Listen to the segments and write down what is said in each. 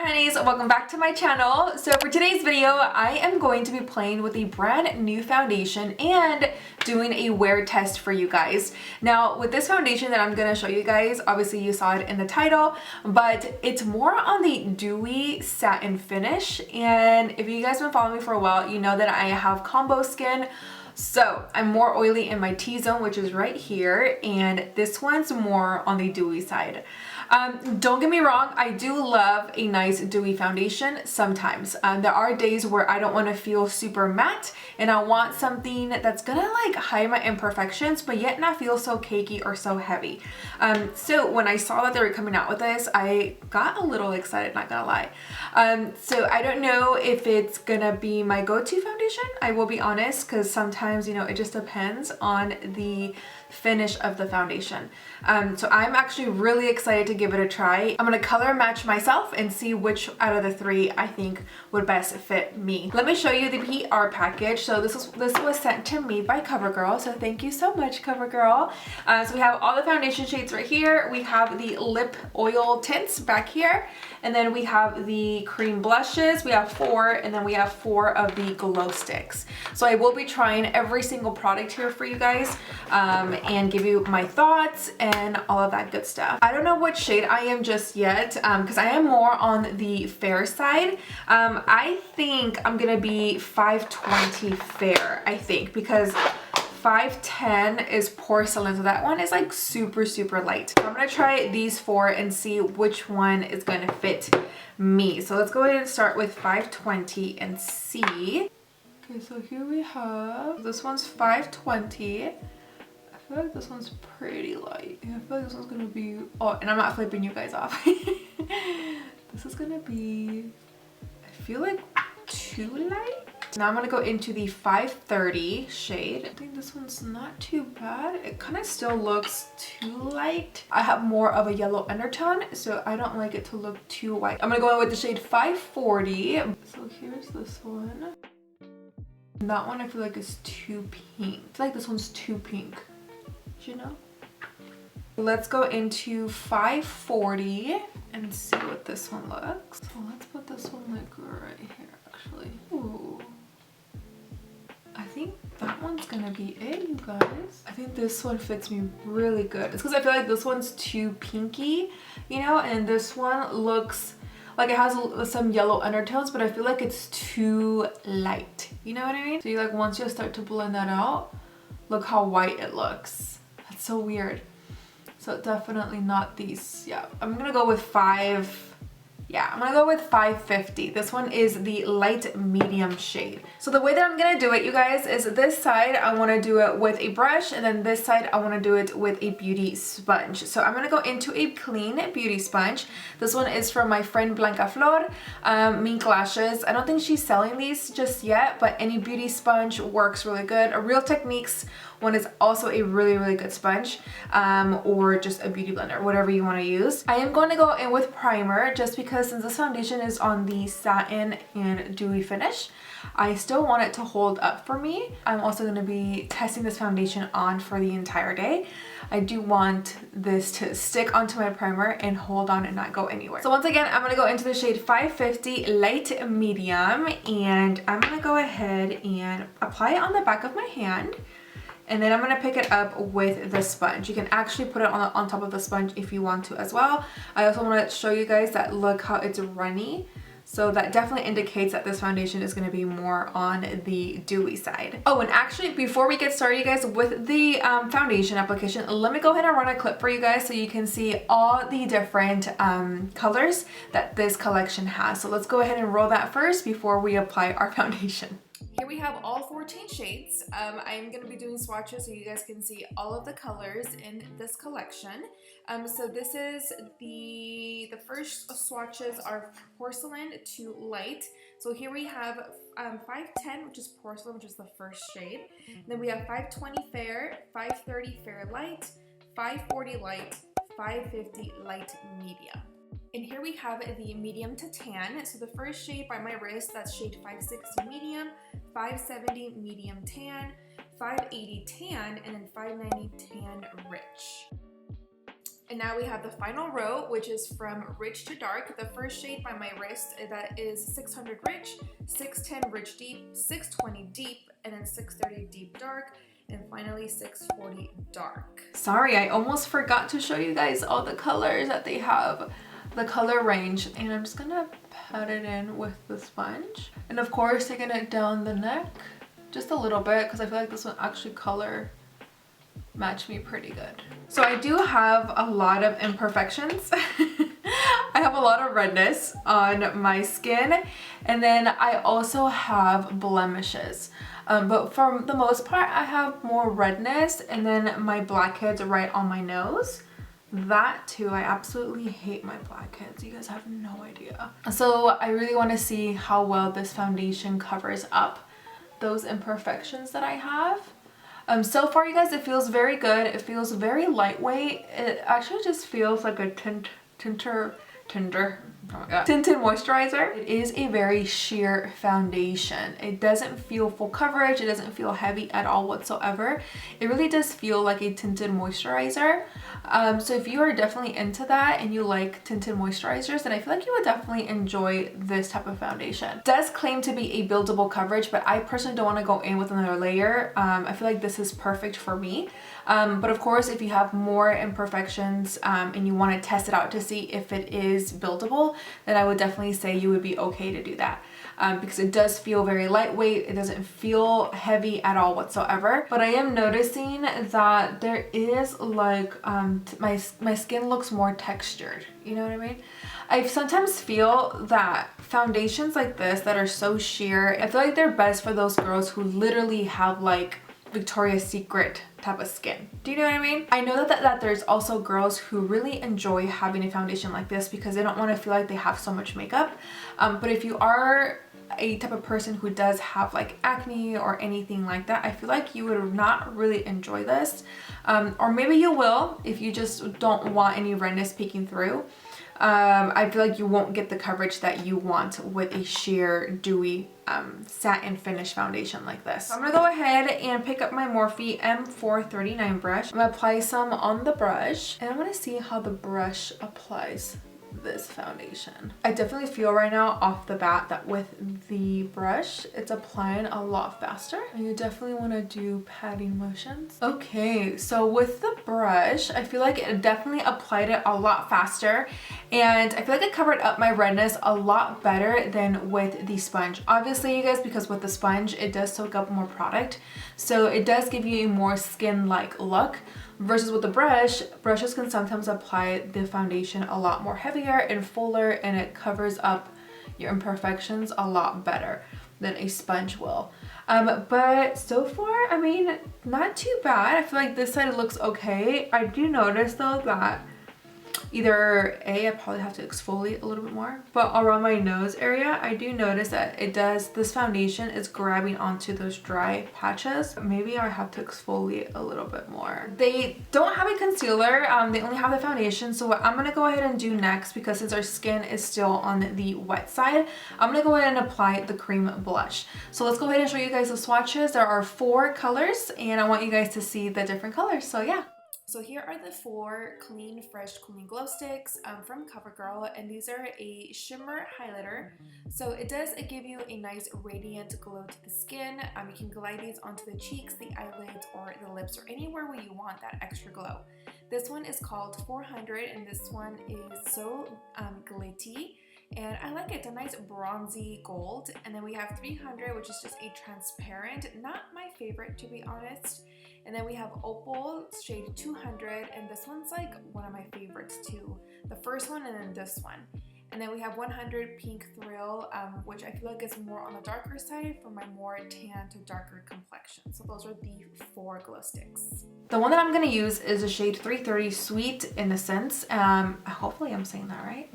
honeys, welcome back to my channel. So for today's video, I am going to be playing with a brand new foundation and doing a wear test for you guys. Now with this foundation that I'm going to show you guys, obviously you saw it in the title, but it's more on the dewy satin finish. And if you guys have been following me for a while, you know that I have combo skin. So I'm more oily in my T-zone, which is right here, and this one's more on the dewy side. Don't get me wrong, I do love a nice dewy foundation sometimes. There are days where I don't want to feel super matte and I want something that's gonna like hide my imperfections but yet not feel so cakey or so heavy. So when I saw that they were coming out with this, I got a little excited, not gonna lie. So I don't know if it's gonna be my go-to foundation, I will be honest, because sometimes, you know, it just depends on the finish of the foundation. So I'm actually really excited to give it a try. I'm gonna color match myself and see which out of the three I think would best fit me. Let me show you the PR package. So this was sent to me by Covergirl, so thank you so much, Covergirl. So we have all the foundation shades right here. We have the lip oil tints back here, and then we have the cream blushes. We have 4, and then we have 4 of the glow sticks. So I will be trying every single product here for you guys and give you my thoughts and all of that good stuff. I don't know what shade I am just yet because I am more on the fair side. I think I'm gonna be 520 fair, I think, because 510 is porcelain, so that one is like super light. So I'm gonna try these 4 and see which one is going to fit me. So let's go ahead and start with 520 and see. Okay, so here we have, this one's 520. I feel like this one's pretty light. Yeah, I feel like this one's gonna be, oh, and I'm not flipping you guys off. This is gonna be, I feel like too light. Now I'm gonna go into the 530 shade. I think this one's not too bad. It kind of still looks too light. I have more of a yellow undertone, so I don't like it to look too white. I'm gonna go in with the shade 540. So here's this one. That one I feel like is too pink. I feel like this one's too pink. You know? Let's go into 540 and see what this one looks. So let's put this one like right here actually. Ooh. I think that one's gonna be it, you guys. I think this one fits me really good. It's because I feel like this one's too pinky, you know, and this one looks like it has some yellow undertones, but I feel like it's too light. You know what I mean? So you like, once you start to blend that out, look how white it looks. That's so weird. So definitely not these. Yeah, I'm gonna go with 550. This one is the light medium shade. So the way that I'm gonna do it, you guys, is this side I want to do it with a brush, and then this side I want to do it with a beauty sponge. So I'm gonna go into a clean beauty sponge. This one is from my friend Blanca Flor, Mink Lashes. I don't think she's selling these just yet, but any beauty sponge works really good. A Real Techniques one is also a really good sponge, or just a beauty blender, whatever you want to use. I am going to go in with primer just because since this foundation is on the satin and dewy finish, I still want it to hold up for me. I'm also going to be testing this foundation on for the entire day. I do want this to stick onto my primer and hold on and not go anywhere. So once again, I'm going to go into the shade 550 light medium, and I'm going to go ahead and apply it on the back of my hand. And then I'm going to pick it up with the sponge. You can actually put it on top of the sponge if you want to as well. I also want to show you guys that look how it's runny. So that definitely indicates that this foundation is going to be more on the dewy side. Oh, and actually before we get started, you guys, with the foundation application, let me go ahead and run a clip for you guys so you can see all the different colors that this collection has. So let's go ahead and roll that first before we apply our foundation. Here we have all 14 shades. I'm going to be doing swatches so you guys can see all of the colors in this collection. So this is the first swatches are porcelain to light. So here we have 510, which is porcelain, which is the first shade. Then we have 520 fair, 530 fair light, 540 light, 550 light medium. And here we have the medium to tan. So the first shade by my wrist, that's shade 560 medium, 570 medium tan, 580 tan, and then 590 tan rich. And now we have the final row, which is from Rich to Dark. The first shade by my wrist, that is 600 Rich, 610 Rich Deep, 620 Deep, and then 630 Deep Dark, and finally 640 Dark. Sorry, I almost forgot to show you guys all the colors that they have, the color range, and I'm just gonna pat it in with the sponge. And of course, taking it down the neck, just a little bit, because I feel like this one actually color match me pretty good. So I do have a lot of imperfections. I have a lot of redness on my skin, and then I also have blemishes. But for the most part, I have more redness, and then my blackheads right on my nose. That too, I absolutely hate my blackheads. You guys have no idea. So I really want to see how well this foundation covers up those imperfections that I have. So far, you guys, it feels very good. It feels very lightweight. It actually just feels like a tinted moisturizer. It is a very sheer foundation. It doesn't feel full coverage. It doesn't feel heavy at all whatsoever. It really does feel like a tinted moisturizer. So if you are definitely into that and you like tinted moisturizers, then I feel like you would definitely enjoy this type of foundation. It does claim to be a buildable coverage, but I personally don't want to go in with another layer. I feel like this is perfect for me. But of course, if you have more imperfections and you want to test it out to see if it is buildable, then I would definitely say you would be okay to do that. Because it does feel very lightweight. It doesn't feel heavy at all whatsoever. But I am noticing that there is like, my skin looks more textured. You know what I mean? I sometimes feel that foundations like this that are so sheer, I feel like they're best for those girls who literally have like Victoria's Secret type of skin. Do you know what I mean? I know that there's also girls who really enjoy having a foundation like this because they don't want to feel like they have so much makeup. But if you are a type of person who does have like acne or anything like that, I feel like you would not really enjoy this. Or maybe you will if you just don't want any redness peeking through. I feel like you won't get the coverage that you want with a sheer dewy satin finish foundation like this. So I'm gonna go ahead and pick up my Morphe M439 brush. I'm gonna apply some on the brush, and I want to see how the brush applies this foundation. I definitely feel right now off the bat that with the brush it's applying a lot faster, and you definitely want to do patting motions. Okay, so with the brush I feel like it definitely applied it a lot faster, and I feel like it covered up my redness a lot better than with the sponge. Obviously, you guys, because with the sponge it does soak up more product, so it does give you a more skin-like look. Versus with the brush, brushes can sometimes apply the foundation a lot more heavier and fuller, and it covers up your imperfections a lot better than a sponge will. But so far, I mean, not too bad. I feel like this side looks okay. I do notice though that either I probably have to exfoliate a little bit more, but around my nose area, I do notice that this foundation is grabbing onto those dry patches. Maybe I have to exfoliate a little bit more. They don't have a concealer, they only have the foundation. So what I'm gonna go ahead and do next, because since our skin is still on the wet side, I'm gonna go ahead and apply the cream blush. So let's go ahead and show you guys the swatches. There are 4 colors, and I want you guys to see the different colors, so yeah. So here are the 4 Clean Fresh Cooling Glow Sticks from Covergirl, and these are a shimmer highlighter. So it does give you a nice radiant glow to the skin. You can glide these onto the cheeks, the eyelids, or the lips, or anywhere where you want that extra glow. This one is called 400, and this one is so glitty. And I like it. It's a nice bronzy gold. And then we have 300, which is just a transparent, not my favorite to be honest. And then we have Opal shade 200, and this one's like one of my favorites too. The first one and then this one. And then we have 100 Pink Thrill, which I feel like is more on the darker side for my more tan to darker complexion. So those are the 4 glow sticks. The one that I'm going to use is a shade 330 Sweet Innocence. Hopefully I'm saying that right.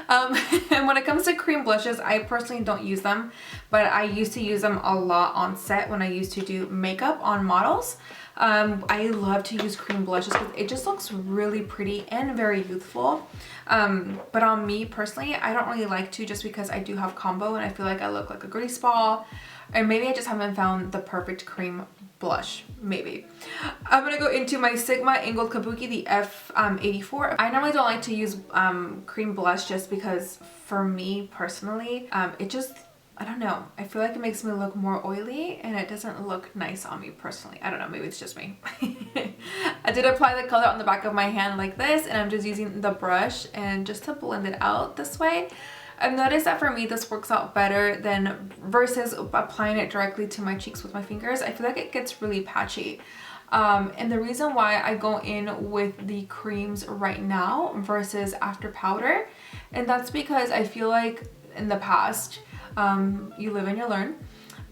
And when it comes to cream blushes, I personally don't use them, but I used to use them a lot on set when I used to do makeup on models. I love to use cream blushes because it just looks really pretty and very youthful. But on me personally, I don't really like to, just because I do have combo and I feel like I look like a grease ball. Or maybe I just haven't found the perfect cream blush, maybe. I'm gonna go into my Sigma Angled Kabuki, the F84. I normally don't like to use cream blush just because for me personally, it just, I don't know, I feel like it makes me look more oily and it doesn't look nice on me personally. I don't know, maybe it's just me. I did apply the color on the back of my hand like this, and I'm just using the brush and just to blend it out this way. I've noticed that for me this works out better than versus applying it directly to my cheeks with my fingers. I feel like it gets really patchy. And the reason why I go in with the creams right now versus after powder, and that's because I feel like in the past, you live and you learn,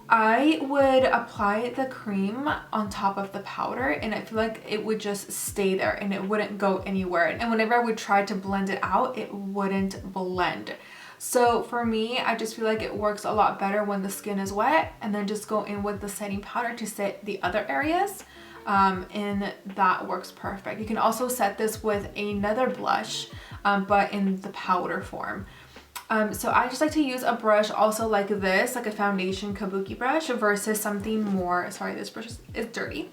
I would apply the cream on top of the powder and I feel like it would just stay there and it wouldn't go anywhere. And whenever I would try to blend it out, it wouldn't blend. So for me, I just feel like it works a lot better when the skin is wet, and then just go in with the setting powder to set the other areas. And that works perfect. You can also set this with another blush, but in the powder form. So I just like to use a brush also like this, like a foundation kabuki brush, versus something more, sorry, this brush is dirty.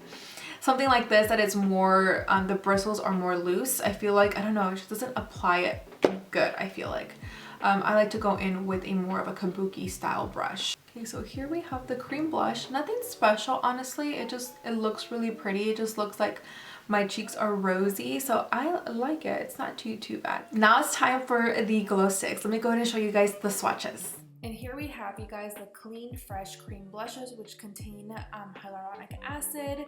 Something like this that is more, the bristles are more loose. I feel like, I don't know, it just doesn't apply it good, I feel like. I like to go in with a more of a kabuki style brush. Okay, so here we have the cream blush. Nothing special, honestly. It looks really pretty. It just looks like my cheeks are rosy, so I like it. It's not too bad. Now it's time for the glow sticks. Let me go ahead and show you guys the swatches. And here we have, you guys, the Clean Fresh Cream Blushes, which contain hyaluronic acid.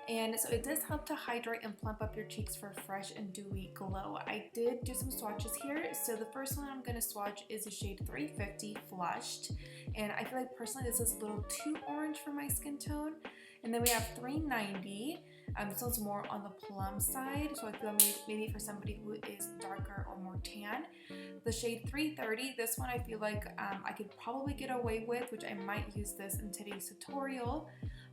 And so it does help to hydrate and plump up your cheeks for a fresh and dewy glow. I did do some swatches here. So the first one I'm going to swatch is the shade 350 Flushed. And I feel like personally this is a little too orange for my skin tone. And then we have 390. This one's more on the plum side, so I feel maybe for somebody who is darker or more tan. The shade 330, this one I feel like I could probably get away with, which I might use this in today's tutorial.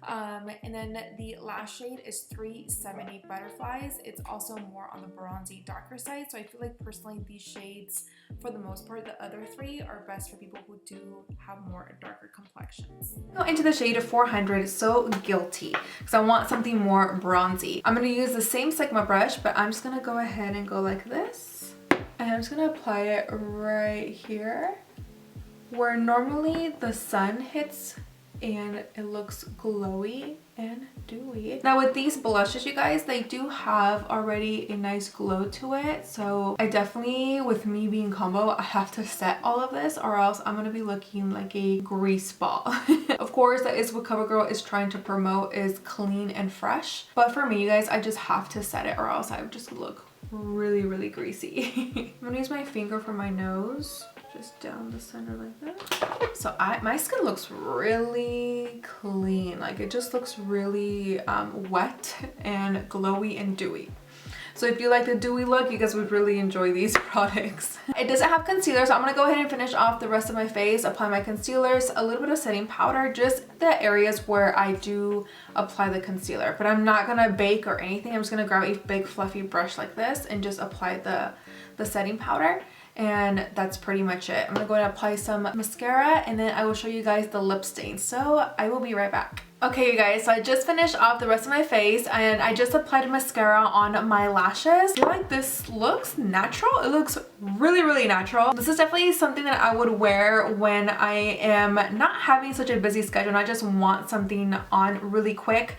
And then the last shade is 370 Butterflies. It's also more on the bronzy, darker side, so I feel like personally these shades, for the most part, the other three are best for people who do have more darker complexions. Go into the shade of 400, So Guilty, because I want something more bronzy. I'm going to use the same Sigma brush, but I'm just going to go ahead and go like this. And I'm just going to apply it right here, where normally the sun hits and it looks glowy and dewy. Now with these blushes, you guys, they do have already a nice glow to it. So I definitely, with me being combo, I have to set all of this or else I'm going to be looking like a grease ball. Of course, that is what Covergirl is trying to promote, is clean and fresh. But for me, you guys, I just have to set it or else I would just look really greasy. I'm going to use my finger for my nose. Just down the center like that. So my skin looks really clean. Like it just looks really wet and glowy and dewy. So if you like the dewy look, you guys would really enjoy these products. It doesn't have concealer, so I'm gonna go ahead and finish off the rest of my face. Apply my concealers, a little bit of setting powder, just the areas where I do apply the concealer. But I'm not gonna bake or anything. I'm just gonna grab a big fluffy brush like this and just apply the setting powder. And that's pretty much it. I'm gonna go and apply some mascara and then I will show you guys the lip stain. So I will be right back. Okay, you guys, so I just finished off the rest of my face and I just applied mascara on my lashes. I feel like this looks natural. It looks really natural. This is definitely something that I would wear when I am not having such a busy schedule and I just want something on really quick.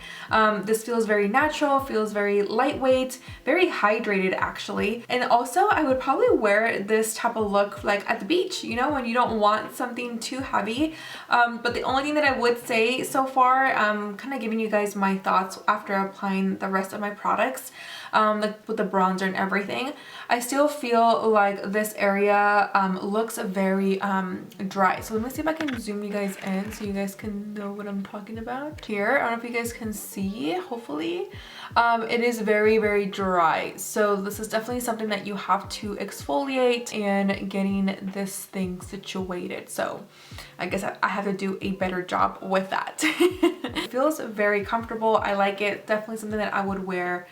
This feels very natural, feels very lightweight, very hydrated actually. And also I would probably wear this type of look like at the beach, you know, when you don't want something too heavy. But the only thing that I would say so far, kind of giving you guys my thoughts after applying the rest of my products, like with the bronzer and everything, I still feel like this area looks very dry. So let me see if I can zoom you guys in so you guys can know what I'm talking about. Here, I don't know if you guys can see, hopefully. It is very dry. So this is definitely something that you have to exfoliate and getting this thing situated. So I guess I have to do a better job with that. It feels very comfortable. I like it. Definitely something that I would wear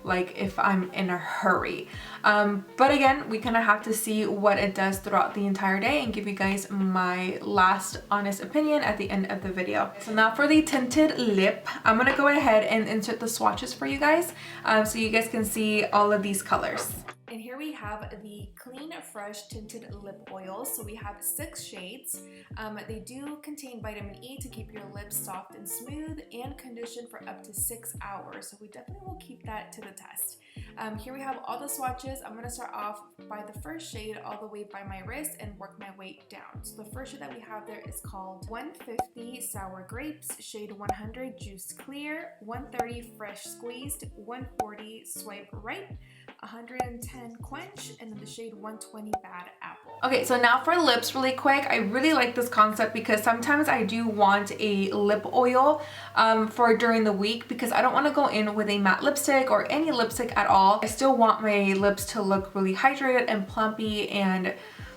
like if I'm in a hurry. But again, we kind of have to see what it does throughout the entire day and give you guys my last honest opinion at the end of the video. So now for the tinted lip, I'm gonna go ahead and insert the swatches for you guys so you guys can see all of these colors. And here we have the Clean Fresh Tinted Lip Oils. So we have 6 shades. They do contain vitamin E to keep your lips soft and smooth and condition for up to 6 hours. So we definitely will keep that to the test. Here we have all the swatches. I'm going to start off by the first shade all the way by my wrist and work my way down. So the first shade that we have there is called 150 Sour Grapes, shade 100 Juice Clear, 130 Fresh Squeezed, 140 Swipe Right, 110 Quench, and then the shade 120 Bad Apple. Okay, so now for lips really quick. I really like this concept because sometimes I do want a lip oil for during the week because I don't want to go in with a matte lipstick or any lipstick at all. I still want my lips to look really hydrated and plumpy and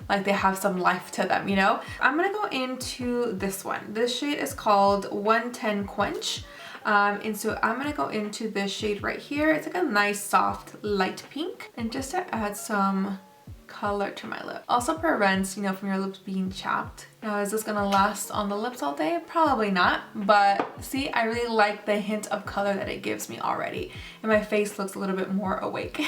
like they have some life to them, you know? I'm gonna go into this one. This shade is called 110 Quench. And so I'm gonna go into this shade right here. It's like a nice soft light pink, and just to add some color to my lip. Also prevents, you know, from your lips being chapped. Now, is this gonna last on the lips all day? Probably not, but see, I really like the hint of color that it gives me already, and my face looks a little bit more awake.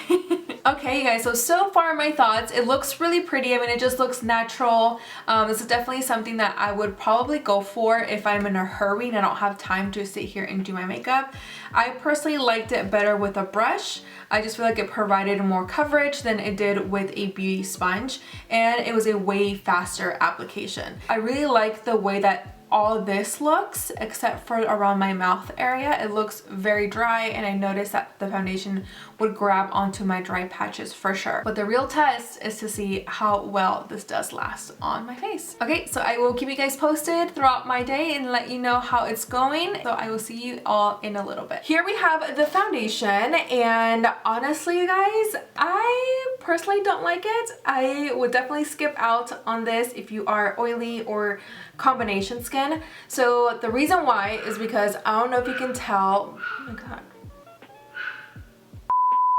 Okay, you guys, so far my thoughts, it looks really pretty. I mean, it just looks natural. This is definitely something that I would probably go for if I'm in a hurry and I don't have time to sit here and do my makeup. I personally liked it better with a brush. I just feel like it provided more coverage than it did with a beauty sponge, and it was a way faster application. I really like the way that all this looks, except for around my mouth area. It looks very dry, and I noticed that the foundation would grab onto my dry patches for sure. But the real test is to see how well this does last on my face. Okay, so I will keep you guys posted throughout my day and let you know how it's going. So I will see you all in a little bit. Here we have the foundation, and honestly, you guys, I personally don't like it. I would definitely skip out on this if you are oily or combination skin. So the reason why is because I don't know if you can tell. Oh my god.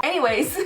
Anyways,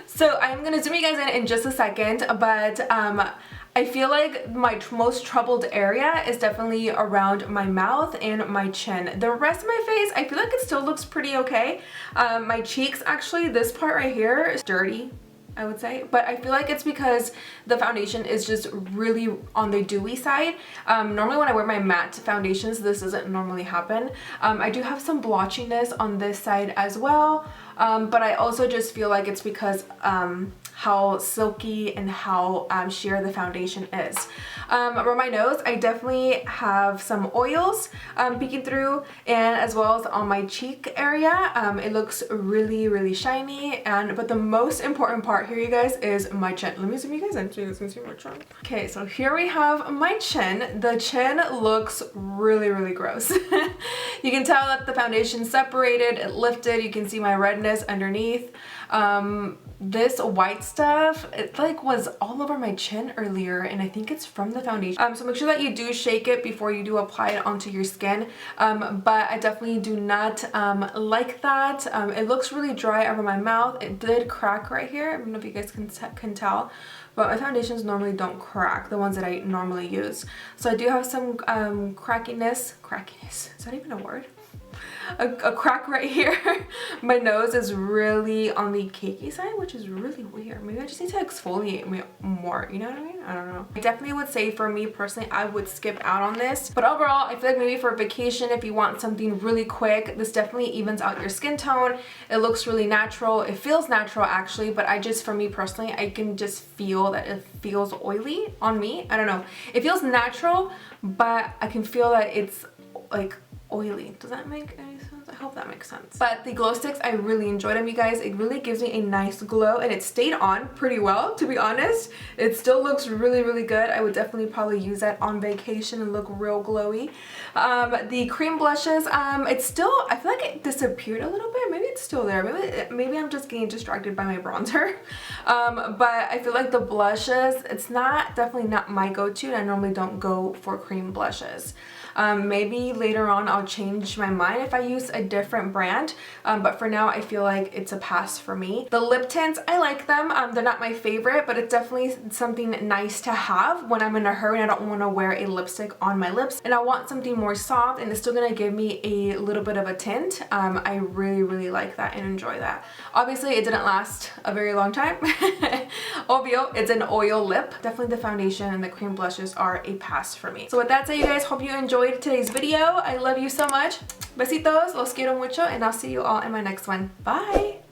so I'm gonna zoom you guys in just a second, but I feel like my most troubled area is definitely around my mouth and my chin. The rest of my face, I feel like it still looks pretty okay. My cheeks, actually, this part right here is dirty, I would say, but I feel like it's because the foundation is just really on the dewy side. Normally when I wear my matte foundations, this doesn't normally happen. I do have some blotchiness on this side as well, but I also just feel like it's because how silky and how sheer the foundation is. Around my nose, I definitely have some oils peeking through, and as well as on my cheek area, it looks really shiny. But the most important part here, you guys, is my chin. Let me zoom you guys in so you guys can see my chin. Okay, so here we have my chin. The chin looks really gross. You can tell that the foundation separated, it lifted. You can see my redness underneath. This white stuff, it like was all over my chin earlier, and I think it's from the foundation. So make sure that you do shake it before you do apply it onto your skin. But I definitely do not like that. It looks really dry over my mouth. It did crack right here. I don't know if you guys can tell, but my foundations normally don't crack, the ones that I normally use. So I do have some crackiness, is that even a word? A crack right here. My nose is really on the cakey side, which is really weird. Maybe I just need to exfoliate more, you know what I mean? I don't know. I definitely would say, for me personally, I would skip out on this. But overall, I feel like maybe for a vacation, if you want something really quick, this definitely evens out your skin tone. It looks really natural. It feels natural actually, but for me personally, I can just feel that it feels oily on me. I don't know. It feels natural, but I can feel that it's like oily. Does that make any sense? I hope that makes sense. But the glow sticks, I really enjoyed them, you guys. It really gives me a nice glow, and it stayed on pretty well, to be honest. It still looks really, really good. I would definitely probably use that on vacation and look real glowy. The cream blushes, it's still, I feel like it disappeared a little bit. Maybe it's still there. Maybe I'm just getting distracted by my bronzer. But I feel like the blushes, it's definitely not my go-to, and I normally don't go for cream blushes. Maybe later on I'll change my mind if I use a different brand, but for now I feel like it's a pass for me. The lip tints, I like them. They're not my favorite, but it's definitely something nice to have when I'm in a hurry and I don't want to wear a lipstick on my lips, and I want something more soft and it's still gonna give me a little bit of a tint. I really, really like that and enjoy that. Obviously it didn't last a very long time. Obvio, it's an oil lip. Definitely the foundation and the cream blushes are a pass for me. So with that said, you guys, hope you enjoyed today's video. I love you so much. Besitos, los quiero mucho, and I'll see you all in my next one. Bye!